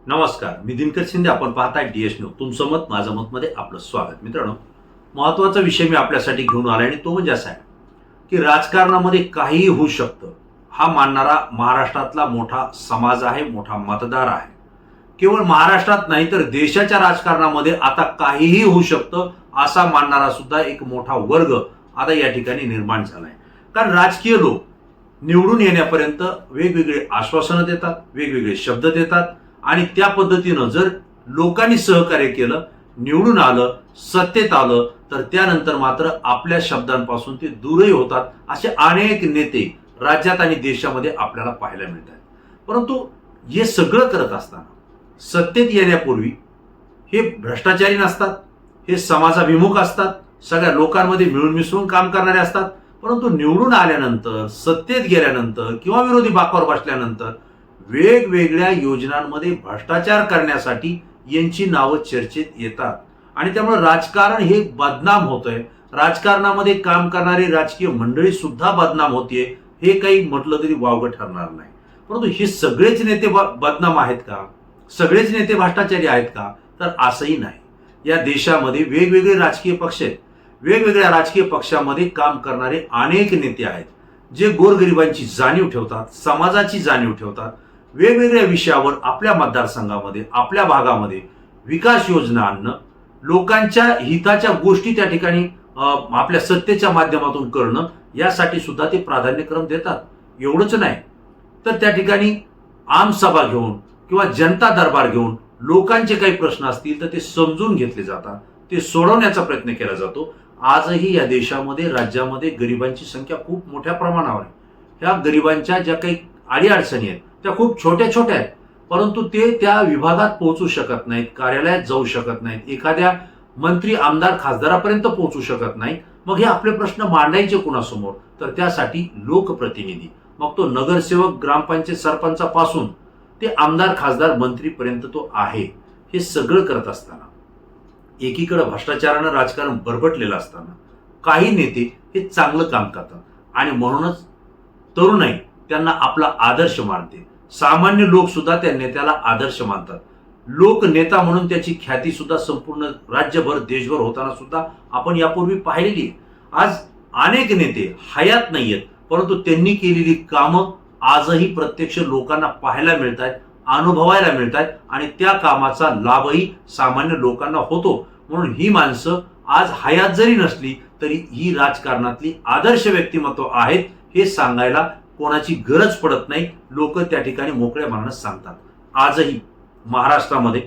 नमस्कार, मी दिनकर शिंदे. आपण पाहताय DS न्यूज. तुमचं मत माझं मत मध्ये आपलं स्वागत. मित्रांनो, महत्त्वाचा विषय मी आपल्यासाठी घेऊन आलाय आणि तो म्हणजे असा आहे की राजकारणामध्ये काहीही होऊ शकतं हा मानणारा महाराष्ट्रातला मोठा समाज आहे, मोठा मतदार आहे. केवळ महाराष्ट्रात नाही तर देशाच्या राजकारणामध्ये आता काहीही होऊ शकतं असा मानणारा सुद्धा एक मोठा वर्ग आता या ठिकाणी निर्माण झालाय. कारण राजकीय लोक निवडून येण्यापर्यंत वेगवेगळे आश्वासनं देतात, वेगवेगळे शब्द देतात आणि त्या पद्धतीनं जर लोकांनी सहकार्य केलं, निवडून आलं, सत्तेत आलं, तर त्यानंतर मात्र आपल्या शब्दांपासून ते दूरही होतात. असे अनेक नेते राज्यात आणि देशामध्ये आपल्याला पाहायला मिळतात. परंतु हे सगळं करत असताना सत्तेत येण्यापूर्वी हे भ्रष्टाचारी नसतात, हे समाजाभिमुख असतात, सगळ्या लोकांमध्ये मिळून मिसळून काम करणारे असतात. परंतु निवडून आल्यानंतर, सत्तेत गेल्यानंतर किंवा विरोधी बाकावर बसल्यानंतर वेगवेगळ्या योजनांमध्ये भ्रष्टाचार करण्यासाठी यांची नावं चर्चेत येतात आणि त्यामुळे राजकारण हे बदनाम होतंय. राजकारणामध्ये काम करणारी राजकीय मंडळी सुद्धा बदनाम होतीये. हे काही म्हटलं तरी वावगं ठरणार नाही. परंतु हे सगळेच नेते बदनाम आहेत का? सगळेच नेते भ्रष्टाचारी आहेत का? तर असंही नाही. या देशामध्ये वेगवेगळे राजकीय पक्ष आहेत. वेगवेगळ्या राजकीय पक्षामध्ये काम करणारे अनेक नेते आहेत जे गोरगरिबांची जाणीव ठेवतात, समाजाची जाणीव ठेवतात. वेगवेगळ्या विषयावर आपल्या मतदारसंघामध्ये, आपल्या भागामध्ये विकास योजना आणणं, लोकांच्या हिताच्या गोष्टी त्या ठिकाणी आपल्या सत्तेच्या माध्यमातून करणं, यासाठी सुद्धा ते प्राधान्यक्रम देतात. एवढंच नाही तर त्या ठिकाणी आमसभा घेऊन किंवा जनता दरबार घेऊन लोकांचे काही प्रश्न असतील तर ते समजून घेतले जातात, ते सोडवण्याचा प्रयत्न केला जातो. आजही या देशामध्ये, राज्यामध्ये गरिबांची संख्या खूप मोठ्या प्रमाणावर आहे. ह्या गरिबांच्या ज्या काही अडीअडचणी आहेत त्या खूप छोट्या छोट्या आहेत, परंतु ते त्या विभागात पोहोचू शकत नाहीत, कार्यालयात जाऊ शकत नाहीत, एखाद्या मंत्री, आमदार, खासदारापर्यंत पोहोचू शकत नाहीत. मग हे आपले प्रश्न मांडायचे कुणासमोर? तर त्यासाठी लोकप्रतिनिधी, मग तो नगरसेवक, ग्रामपंचायत सरपंचापासून ते आमदार, खासदार, मंत्रीपर्यंत तो आहे. हे सगळं करत असताना एकीकडे भ्रष्टाचारानं राजकारण बरबटलेलं असताना काही नेते हे चांगलं काम करतात आणि म्हणूनच तरुणाई त्यांना आपला आदर्श मानते. सामान्य लोक सुद्धा त्या नेत्याला आदर्श मानतात. लोक नेता म्हणून त्याची ख्याती सुद्धा संपूर्ण राज्यभर, देशभर होताना सुद्धा आपण यापूर्वी पाहिलेली आहे. आज अनेक नेते हयात नाहीयेत, परंतु त्यांनी केलेली कामं आजही प्रत्यक्ष लोकांना पाहायला मिळत आहेत, अनुभवायला मिळत आहेत आणि त्या कामाचा लाभही सामान्य लोकांना होतो. म्हणून ही माणसं आज हयात जरी नसली तरी ही राजकारणातली आदर्श व्यक्तिमत्व आहेत हे सांगायला कोणाची गरज पडत नाही. लोक त्या ठिकाणी मोकळ्या मनानं सांगतात. आजही महाराष्ट्रामध्ये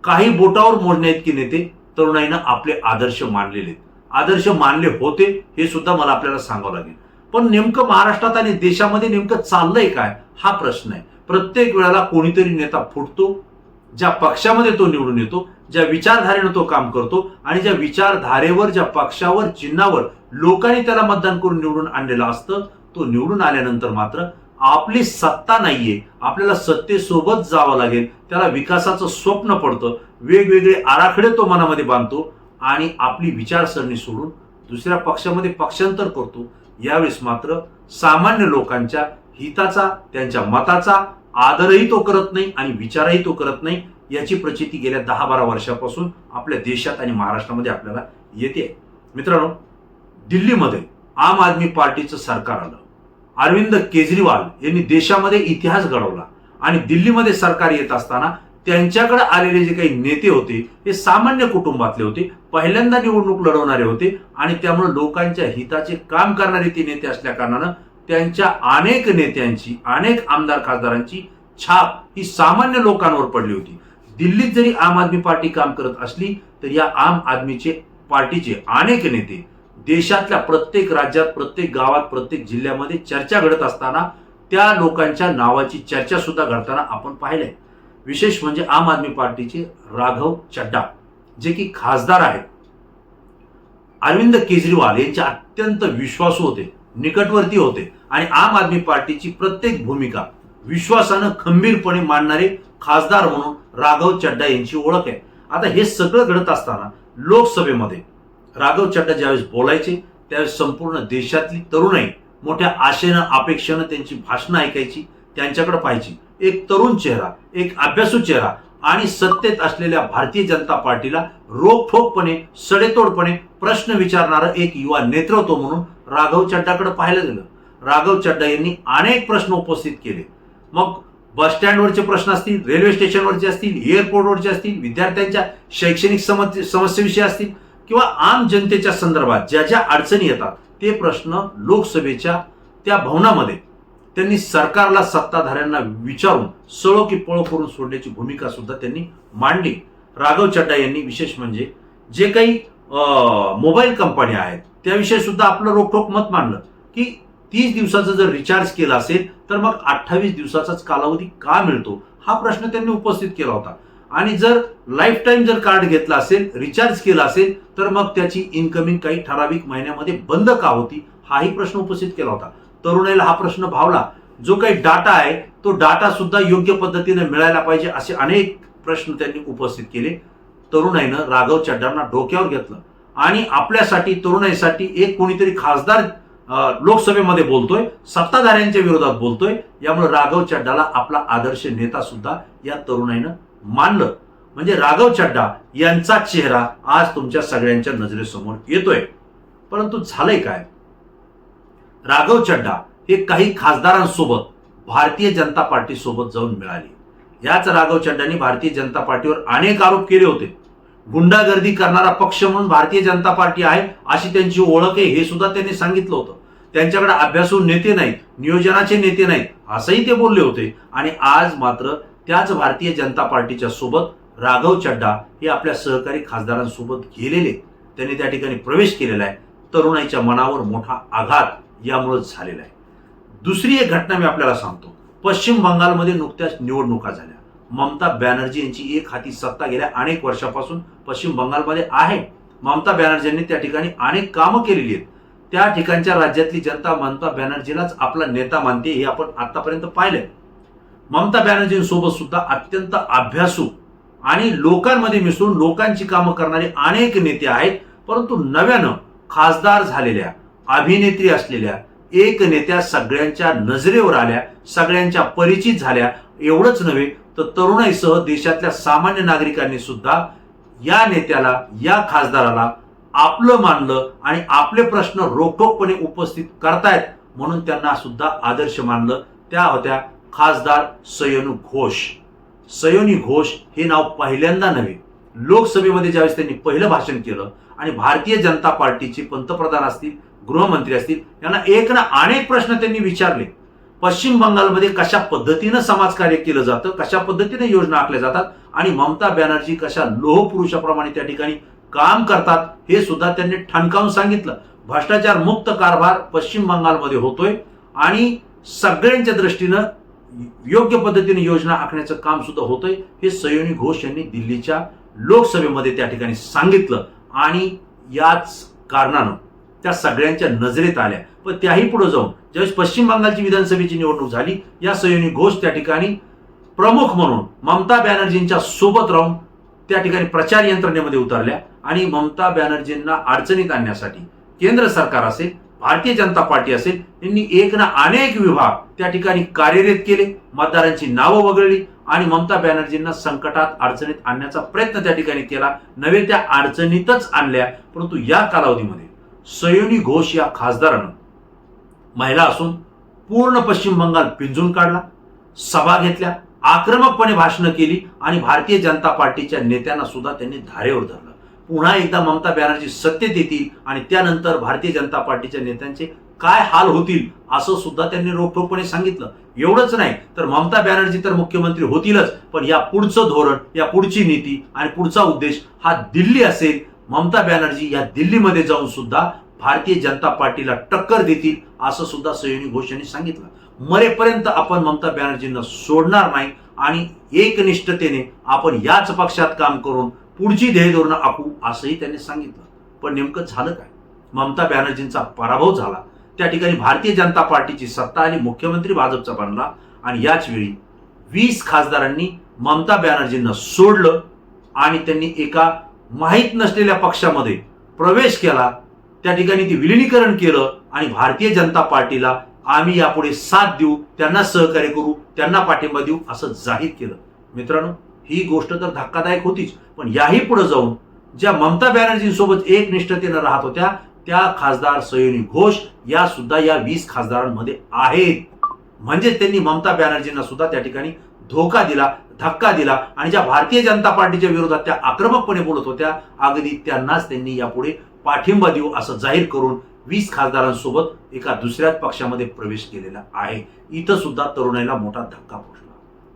काही बोटावर मोजण्या इतके नेते तरुणाईनं आपले आदर्श मानलेले आहेत, आदर्श मानले होते, हे सुद्धा मला आपल्याला सांगावं लागेल. पण नेमकं महाराष्ट्रात आणि देशामध्ये नेमकं चाललंय काय हा प्रश्न आहे. प्रत्येक वेळेला कोणीतरी नेता फुटतो, ज्या पक्षामध्ये तो निवडून येतो, ज्या विचारधारेनं तो काम करतो आणि ज्या विचारधारेवर, ज्या पक्षावर, चिन्हावर लोकांनी त्याला मतदान करून निवडून आणलेलं असतं, तो निवडून आल्यानंतर मात्र आपली सत्ता नाहीये, आपल्याला सत्तेसोबत जावं लागेल, त्याला विकासाचं स्वप्न पडतं, वेगवेगळे आराखडे तो मनामध्ये बांधतो आणि आपली विचारसरणी सोडून दुसऱ्या पक्षामध्ये पक्षांतर करतो. यावेळेस मात्र सामान्य लोकांच्या हिताचा, त्यांच्या मताचा आदरही तो करत नाही आणि विचारही तो करत नाही. याची प्रचिती गेल्या 10-12 वर्षापासून आपल्या देशात आणि महाराष्ट्रामध्ये आपल्याला येते. मित्रांनो, दिल्लीमध्ये आम आदमी पार्टीचं सरकार आलं. अरविंद केजरीवाल यांनी देशामध्ये इतिहास घडवला आणि दिल्लीमध्ये सरकार येत असताना त्यांच्याकडे आलेले जे काही नेते होते हे सामान्य कुटुंबातले होते, पहिल्यांदा निवडणूक लढवणारे होते आणि त्यामुळे लोकांच्या हिताचे काम करणारे ते नेते असल्या कारणानं त्यांच्या अनेक नेत्यांची, अनेक आमदार, खासदारांची छाप ही सामान्य लोकांवर पडली होती. दिल्लीत जरी आम आदमी पार्टी काम करत असली तर या आम आदमीचे पार्टीचे अनेक नेते देशातल्या प्रत्येक राज्यात, प्रत्येक गावात, प्रत्येक जिल्ह्यामध्ये चर्चा घडत असताना त्या लोकांच्या नावाची चर्चा सुद्धा घडताना आपण पाहिलंय. विशेष म्हणजे आम आदमी पार्टीचे राघव चड्डा जे की खासदार आहेत, अरविंद केजरीवाल यांचे अत्यंत विश्वासू होते, निकटवर्ती होते आणि आम आदमी पार्टीची प्रत्येक भूमिका विश्वासानं खंबीरपणे मांडणारे खासदार म्हणून राघव चड्डा यांची ओळख आहे. आता हे सगळं घडत असताना लोकसभेमध्ये राघव चड्डा ज्यावेळेस बोलायचे त्यावेळेस संपूर्ण देशातली तरुणाई मोठ्या आशेनं, अपेक्षेनं त्यांची भाषणं ऐकायची, त्यांच्याकडे पाहायची. एक तरुण चेहरा, एक अभ्यासू चेहरा आणि सत्तेत असलेल्या भारतीय जनता पार्टीला रोखठोकपणे सडेतोडपणे प्रश्न विचारणारं एक युवा नेतृत्व म्हणून राघव चड्डाकडे पाहिलं गेलं. राघव चड्डा यांनी अनेक प्रश्न उपस्थित केले. मग बस स्टँडवरचे प्रश्न असतील, रेल्वे स्टेशनवरचे असतील, एअरपोर्टवरचे असतील, विद्यार्थ्यांच्या शैक्षणिक समस्येविषयी असतील किंवा आम जनतेच्या संदर्भात ज्या ज्या अडचणी येतात ते प्रश्न लोकसभेच्या त्या भवनामध्ये त्यांनी सरकारला, सत्ताधाऱ्यांना विचारून सळो की पळो करून सोडण्याची भूमिका सुद्धा त्यांनी मांडली. राघव चड्डा यांनी विशेष म्हणजे जे काही मोबाईल कंपन्या आहेत त्याविषयी सुद्धा आपलं रोखठोक मत मांडलं की 30 दिवसाचं जर रिचार्ज केला असेल तर मग 28 दिवसाचाच कालावधी का मिळतो, हा प्रश्न त्यांनी उपस्थित केला होता. आणि जर लाईफ टाईम जर कार्ड घेतला असेल, रिचार्ज केला असेल तर मग त्याची इन्कमिंग काही ठराविक महिन्यामध्ये बंद का होती, हाही प्रश्न उपस्थित केला होता. तरुणाईला हा प्रश्न भावला. जो काही डाटा आहे तो डाटा सुद्धा योग्य पद्धतीने मिळायला पाहिजे असे अनेक प्रश्न त्यांनी उपस्थित केले. तरुणाईनं राघव चड्डांना डोक्यावर घेतलं आणि आपल्यासाठी, तरुणाईसाठी एक कोणीतरी खासदार लोकसभेमध्ये बोलतोय, सत्ताधाऱ्यांच्या विरोधात बोलतोय. यामुळे राघव चड्डाला आपला आदर्श नेता सुद्धा या तरुणाईनं मानलं. म्हणजे राघव चड्डा यांचा चेहरा आज तुमच्या सगळ्यांच्या नजरेसमोर येतोय. परंतु झालंय काय, राघव चड्डा हे काही खासदारांसोबत भारतीय जनता पार्टी सोबत जाऊन मिळाले. याच राघव चड्डांनी भारतीय जनता पार्टीवर अनेक आरोप केले होते. गुंडागर्दी करणारा पक्ष म्हणून भारतीय जनता पार्टी आहे अशी त्यांची ओळख आहे हे सुद्धा त्यांनी सांगितलं होतं. त्यांच्याकडे अभ्यासू नेते नाहीत, नियोजनाचे नेते नाहीत असंही ते बोलले होते. आणि आज मात्र त्याच भारतीय जनता पार्टीच्या सोबत राघव चड्डा हे आपल्या सहकारी खासदारांसोबत गेलेले, त्यांनी त्या ठिकाणी प्रवेश केलेला आहे. तरुणाईच्या मनावर मोठा आघात यामुळे झालेला आहे. दुसरी एक घटना मी आपल्याला सांगतो. पश्चिम बंगालमध्ये नुकत्याच निवडणुका झाल्या. ममता बॅनर्जी यांची एक हाती सत्ता गेल्या अनेक वर्षापासून पश्चिम बंगालमध्ये आहे. ममता बॅनर्जींनी त्या ठिकाणी अनेक कामं केलेली आहेत. त्या ठिकाणच्या राज्यातली जनता ममता बॅनर्जीलाच आपला नेता मानते हे आपण आतापर्यंत पाहिलंय. ममता बॅनर्जींसोबत सुद्धा अत्यंत अभ्यासू आणि लोकांमध्ये मिसळून लोकांची कामं करणारे अनेक नेते आहेत. परंतु नव्यानं खासदार झालेल्या, अभिनेत्री असलेल्या एक नेत्या सगळ्यांच्या नजरेवर आल्या, सगळ्यांच्या परिचित झाल्या. एवढंच नव्हे तर तरुणाईसह देशातल्या सामान्य नागरिकांनी सुद्धा या नेत्याला, या खासदाराला आपलं मानलं आणि आपले प्रश्न रोखठोकपणे उपस्थित करतायत म्हणून त्यांना सुद्धा आदर्श मानलं. त्या होत्या खासदार सयोनी घोष. सयोनी घोष हे नाव पहिल्यांदा नव्हे, लोकसभेमध्ये ज्यावेळेस त्यांनी पहिलं भाषण केलं आणि भारतीय जनता पार्टीचे पंतप्रधान असतील, गृहमंत्री असतील, यांना एक ना अनेक प्रश्न त्यांनी विचारले. पश्चिम बंगालमध्ये कशा पद्धतीनं समाजकार्य केलं जातं, कशा पद्धतीने योजना आखल्या जातात आणि ममता बॅनर्जी कशा लोहपुरुषाप्रमाणे त्या ठिकाणी काम करतात हे सुद्धा त्यांनी ठणकावून सांगितलं. भ्रष्टाचार मुक्त कारभार पश्चिम बंगालमध्ये होतोय आणि सगळ्यांच्या दृष्टीनं योग्य पद्धतीने योजना आखण्याचं काम सुद्धा होतंय हे सयोनी घोष यांनी दिल्लीच्या लोकसभेमध्ये त्या ठिकाणी सांगितलं. आणि याच कारणानं त्या सगळ्यांच्या नजरेत आल्या. पण त्याही पुढे जाऊन ज्यावेळेस पश्चिम बंगालची विधानसभेची निवडणूक झाली, या सयोनी घोष त्या ठिकाणी प्रमुख म्हणून ममता बॅनर्जींच्या सोबत राहून त्या ठिकाणी प्रचार यंत्रणेमध्ये उतरल्या आणि ममता बॅनर्जींना अडचणीत आणण्यासाठी केंद्र सरकार असेल, भारतीय जनता पार्टी असेल, यांनी एक ना अनेक विभाग त्या ठिकाणी कार्यरत केले, मतदारांची नावं वगळली आणि ममता बॅनर्जींना संकटात, अडचणीत आणण्याचा प्रयत्न त्या ठिकाणी केला. नव्हे त्या अडचणीतच आणल्या. परंतु या कालावधीमध्ये सयोनी घोष या खासदारानं महिला असून पूर्ण पश्चिम बंगाल पिंजून काढला, सभा घेतल्या, आक्रमकपणे भाषणं केली आणि भारतीय जनता पार्टीच्या नेत्यांना सुद्धा त्यांनी धारेवर धरलं. पुन्हा एकदा ममता बॅनर्जी सत्तेत येतील आणि त्यानंतर भारतीय जनता पार्टीच्या नेत्यांचे काय हाल होतील असं सुद्धा त्यांनी रोखठोकपणे सांगितलं. एवढंच नाही तर ममता बॅनर्जी तर मुख्यमंत्री होतीलच, पण या पुढचं धोरण, या पुढची नीती आणि पुढचा उद्देश हा दिल्ली असेल. ममता बॅनर्जी या दिल्लीमध्ये जाऊन सुद्धा भारतीय जनता पार्टीला टक्कर देतील असं सुद्धा सयोनी घोष यांनी सांगितलं. मरेपर्यंत आपण ममता बॅनर्जींना सोडणार नाही आणि एकनिष्ठतेने आपण याच पक्षात काम करून पुढची ध्येयधोरणं आखू असंही त्यांनी सांगितलं. पण नेमकं झालं काय? ममता बॅनर्जींचा पराभव झाला. त्या ठिकाणी भारतीय जनता पार्टीची सत्ता आली, मुख्यमंत्री भाजपचा बनला आणि याच वेळी 20 खासदारांनी ममता बॅनर्जींना सोडलं आणि त्यांनी एका माहीत नसलेल्या पक्षामध्ये प्रवेश केला. त्या ठिकाणी ते विलिनीकरण केलं आणि भारतीय जनता पार्टीला आम्ही यापुढे साथ देऊ, त्यांना सहकार्य करू, त्यांना पाठिंबा देऊ असं जाहीर केलं. मित्रांनो, ही गोष्ट तर धक्कादायक होतीच, पण याही पुढे जाऊन ज्या ममता बॅनर्जींसोबत एकनिष्ठतेनं राहत होत्या त्या खासदार सयोनी घोष या सुद्धा या 20 खासदारांमध्ये आहेत. म्हणजे त्यांनी ममता बॅनर्जींना सुद्धा त्या ठिकाणी धोका दिला, धक्का दिला आणि ज्या भारतीय जनता पार्टीच्या विरोधात त्या आक्रमकपणे बोलत होत्या अगदी त्यांनाच त्यांनी यापुढे पाठिंबा देऊ असं जाहीर करून 20 खासदारांसोबत एका दुसऱ्याच पक्षामध्ये प्रवेश केलेला आहे. इथं सुद्धा तरुणाईला मोठा धक्का पोहोचला.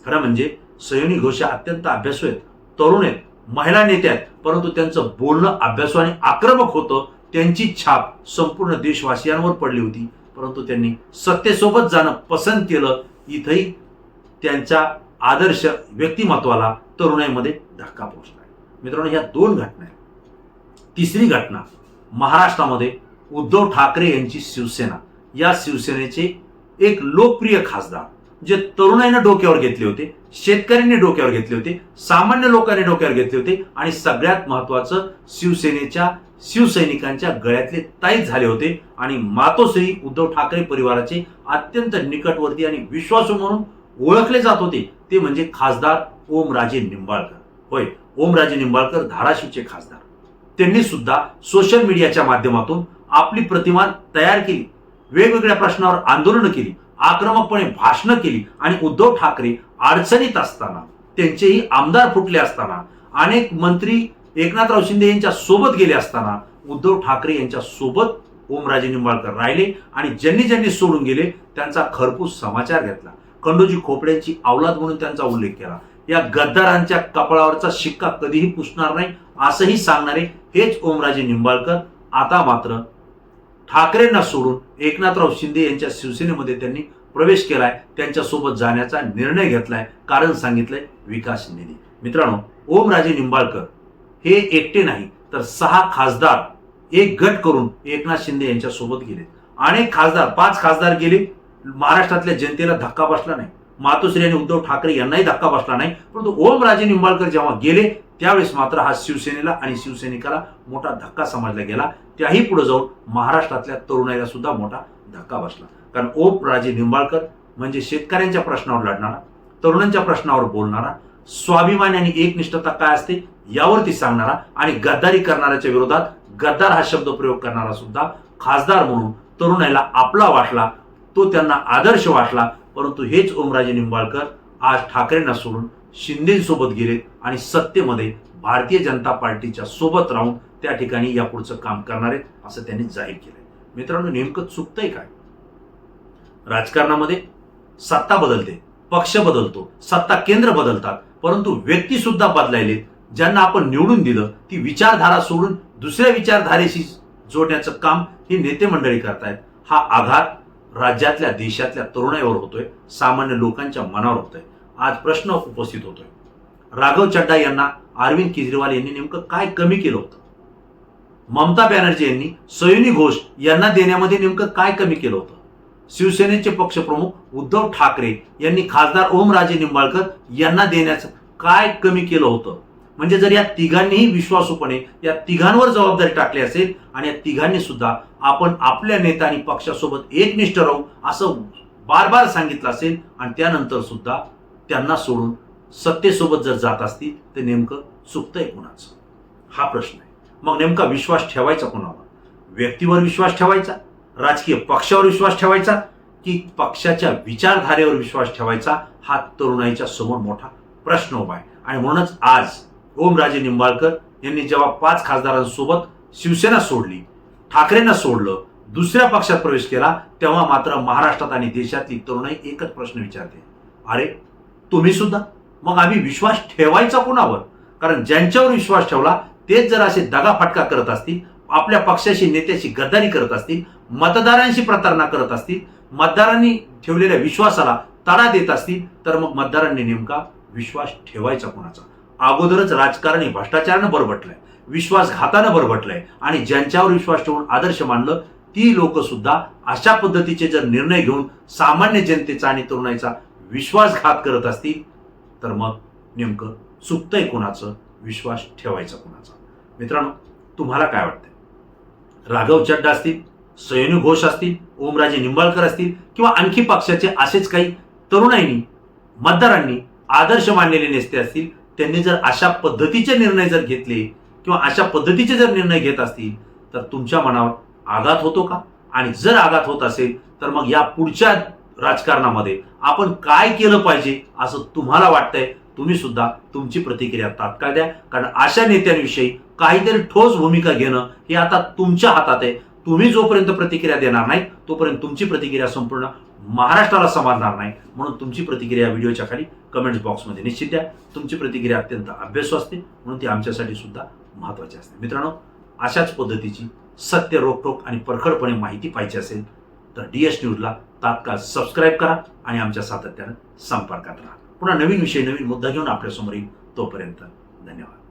खरं म्हणजे सयोनी घोष अत्यंत अभ्यासू आहेत, तरुण आहेत, महिला नेत्या आहेत, परंतु त्यांचं बोलणं अभ्यासू आणि आक्रमक होतं. त्यांची छाप संपूर्ण देशवासियांवर पडली होती, परंतु त्यांनी सत्तेसोबत जाणं पसंत केलं. इथंही त्यांच्या आदर्श व्यक्तिमत्वाला तरुणाईमध्ये धक्का पोहोचला. मित्रांनो, ह्या 2 घटना आहेत. तिसरी घटना महाराष्ट्रामध्ये उद्धव ठाकरे यांची शिवसेना, या शिवसेनेचे एक लोकप्रिय खासदार जे तरुणाईने डोक्यावर घेतले होते, शेतकऱ्यांनी डोक्यावर घेतले होते, सामान्य लोकांनी डोक्यावर घेतले होते आणि सगळ्यात महत्वाचं शिवसेनेच्या शिवसैनिकांच्या गळ्यातले ताईत झाले होते आणि मातोश्री उद्धव ठाकरे परिवाराचे अत्यंत निकटवर्ती आणि विश्वासू म्हणून ओळखले जात होते, ते म्हणजे खासदार ओमराजे निंबाळकर. होय, ओमराजे निंबाळकर धाराशिवचे खासदार. त्यांनी सुद्धा सोशल मीडियाच्या माध्यमातून आपली प्रतिमा तयार केली, वेगवेगळ्या प्रश्नावर आंदोलनं केली, आक्रमकपणे भाषणं केली आणि उद्धव ठाकरे अडचणीत असताना, त्यांचेही आमदार फुटले असताना, अनेक मंत्री एकनाथराव शिंदे यांच्या सोबत गेले असताना उद्धव ठाकरे यांच्या सोबत ओमराजे निंबाळकर राहिले आणि ज्यांनी ज्यांनी सोडून गेले त्यांचा खरपूस समाचार घेतला. खंडोजी खोपड्यांची अवलाद म्हणून त्यांचा उल्लेख केला. या गद्दारांच्या कपाळावरचा शिक्का कधीही पुसणार नाही असंही सांगणारे हेच ओमराजे निंबाळकर आता मात्र ठाकरेंना सोडून एकनाथराव शिंदे यांच्या शिवसेनेमध्ये त्यांनी प्रवेश केलाय, त्यांच्यासोबत जाण्याचा निर्णय घेतलाय. कारण सांगितलंय विकास निधी. मित्रांनो, ओमराजे निंबाळकर हे एकटे नाही तर 6 खासदार एक गट करून एकनाथ शिंदे यांच्या सोबत गेले. अनेक खासदार, 5 खासदार गेले. महाराष्ट्रातल्या जनतेला धक्का बसला नाही, मातोश्री आणि उद्धव ठाकरे यांनाही धक्का बसला नाही, परंतु ओमराजे निंबाळकर जेव्हा गेले त्यावेळेस मात्र हा शिवसेनेला आणि शिवसैनिकाला मोठा धक्का समजला गेला. त्याही पुढे जाऊन महाराष्ट्रातल्या तरुणाईला सुद्धा मोठा धक्का बसला. कारण ओमराजे निंबाळकर म्हणजे शेतकऱ्यांच्या प्रश्नावर लढणारा, तरुणांच्या प्रश्नावर बोलणारा, स्वाभिमान आणि एकनिष्ठता काय असते यावरती सांगणारा आणि गद्दारी करणाऱ्याच्या विरोधात गद्दार हा शब्द प्रयोग करणारा सुद्धा खासदार म्हणून तरुणाईला आपला वाटला, तो त्यांना आदर्श वाटला. परंतु हेच ओमराजे निंबाळकर आज ठाकरेंना सोडून शिंदेसोबत गेले आणि सत्तेमध्ये भारतीय जनता पार्टीच्या सोबत राहून त्या ठिकाणी यापुढचं काम करणार आहेत असं त्यांनी जाहीर केलंय. मित्रांनो, नेमकं चुकतंय काय? राजकारणामध्ये सत्ता बदलते, पक्ष बदलतो, सत्ता केंद्र बदलतात, परंतु व्यक्ती सुद्धा बदलायले. ज्यांना आपण निवडून दिलं ती विचारधारा सोडून दुसऱ्या विचारधारेशी जोडण्याचं काम ही नेते मंडळी करतायत. हा आघात राज्यातल्या देशातल्या तरुणाईवर होतोय, सामान्य लोकांच्या मनावर होतोय. आज प्रश्न उपस्थित होतोय, राघव चड्डा यांना अरविंद केजरीवाल यांनी नेमकं काय कमी केलं होतं? ममता बॅनर्जी यांनी सयोनी घोष यांना देण्यामध्ये नेमकं काय कमी केलं होतं? शिवसेनेचे पक्षप्रमुख उद्धव ठाकरे यांनी खासदार ओमराजे निंबाळकर यांना देण्याचं काय कमी केलं होतं? म्हणजे जर या तिघांनीही विश्वासूपणे या तिघांवर जबाबदारी टाकली असेल आणि या तिघांनी सुद्धा आपण आपल्या नेता आणि पक्षासोबत एकनिष्ठ राहू असं बार बार सांगितलं असेल आणि त्यानंतर सुद्धा त्यांना सोडून सत्तेसोबत जर जात असतील तर नेमकं चुकतंय कोणाचं? हा प्रश्न आहे. मग नेमका विश्वास ठेवायचा कोणावर? व्यक्तीवर विश्वास ठेवायचा, राजकीय पक्षावर विश्वास ठेवायचा की पक्षाच्या विचारधारेवर विश्वास ठेवायचा? हा तरुणाईच्या समोर मोठा प्रश्न उभा आहे. आणि म्हणूनच आज ओमराजे निंबाळकर यांनी जेव्हा 5 खासदारांसोबत शिवसेना सोडली, ठाकरेंना सोडलं, दुसऱ्या पक्षात प्रवेश केला, तेव्हा मात्र महाराष्ट्रात आणि देशातली तरुणाई एकच प्रश्न विचारते, अरे तुम्ही सुद्धा? मग आम्ही विश्वास ठेवायचा कोणावर? कारण ज्यांच्यावर विश्वास ठेवला तेच जर असे दगाफटका करत असतील, आपल्या पक्षाशी नेत्याशी गद्दारी करत असतील, मतदारांशी प्रतारणा करत असतील, मतदारांनी ठेवलेल्या विश्वासाला तडा देत असतील, तर मग मतदारांनी नेमका विश्वास ठेवायचा कोणाचा? अगोदरच राजकारणी भ्रष्टाचारानं बरबटलंय, विश्वासघातानं बरबटलंय आणि ज्यांच्यावर विश्वास ठेवून आदर्श मानलं ती लोक सुद्धा अशा पद्धतीचे जर निर्णय घेऊन सामान्य जनतेचा आणि तरुणाईचा विश्वासघात करत असतील तर मग नेमकं चुकतंय कोणाचं? विश्वास ठेवायचा कोणाचा? मित्रांनो, तुम्हाला काय वाटतंय? राघव चड्डा असतील, सयोनी घोष असतील, ओमराजे निंबाळकर असतील किंवा आणखी पक्षाचे असेच काही तरुणाईनी मतदारांनी आदर्श मानलेले नेते असतील, त्यांनी जर अशा पद्धतीचे निर्णय जर घेतले किंवा अशा पद्धतीचे जर निर्णय घेत असतील तर तुमच्या मनावर आघात होतो का? आणि जर आघात होत असेल तर मग या पुढच्या राजकारणामध्ये आपण काय केलं पाहिजे असं तुम्हाला वाटतंय? तुम्ही सुद्धा तुमची प्रतिक्रिया तात्काळ द्या, कारण अशा नेत्यांविषयी काहीतरी ठोस भूमिका घेणं हे आता तुमच्या हातात आहे. तुम्ही जोपर्यंत प्रतिक्रिया देणार नाही तोपर्यंत तुमची प्रतिक्रिया संपूर्ण महाराष्ट्राला समजणार नाही. म्हणून तुमची प्रतिक्रिया व्हिडिओच्या खाली कमेंट्स बॉक्समध्ये निश्चित द्या. तुमची प्रतिक्रिया अत्यंत अभ्यासू असते म्हणून ती आमच्यासाठी सुद्धा महत्त्वाची असते. मित्रांनो, अशाच पद्धतीची सत्य, रोखोक आणि परखडपणे माहिती पाहिजे असेल तर DS न्यूजला तात्काळ सबस्क्राईब करा आणि आमच्या सातत्यानं संपर्कात राहा. पुन्हा नवीन विषय, नवीन मुद्दा घेऊन आपल्यासमोर येईल. तोपर्यंत धन्यवाद.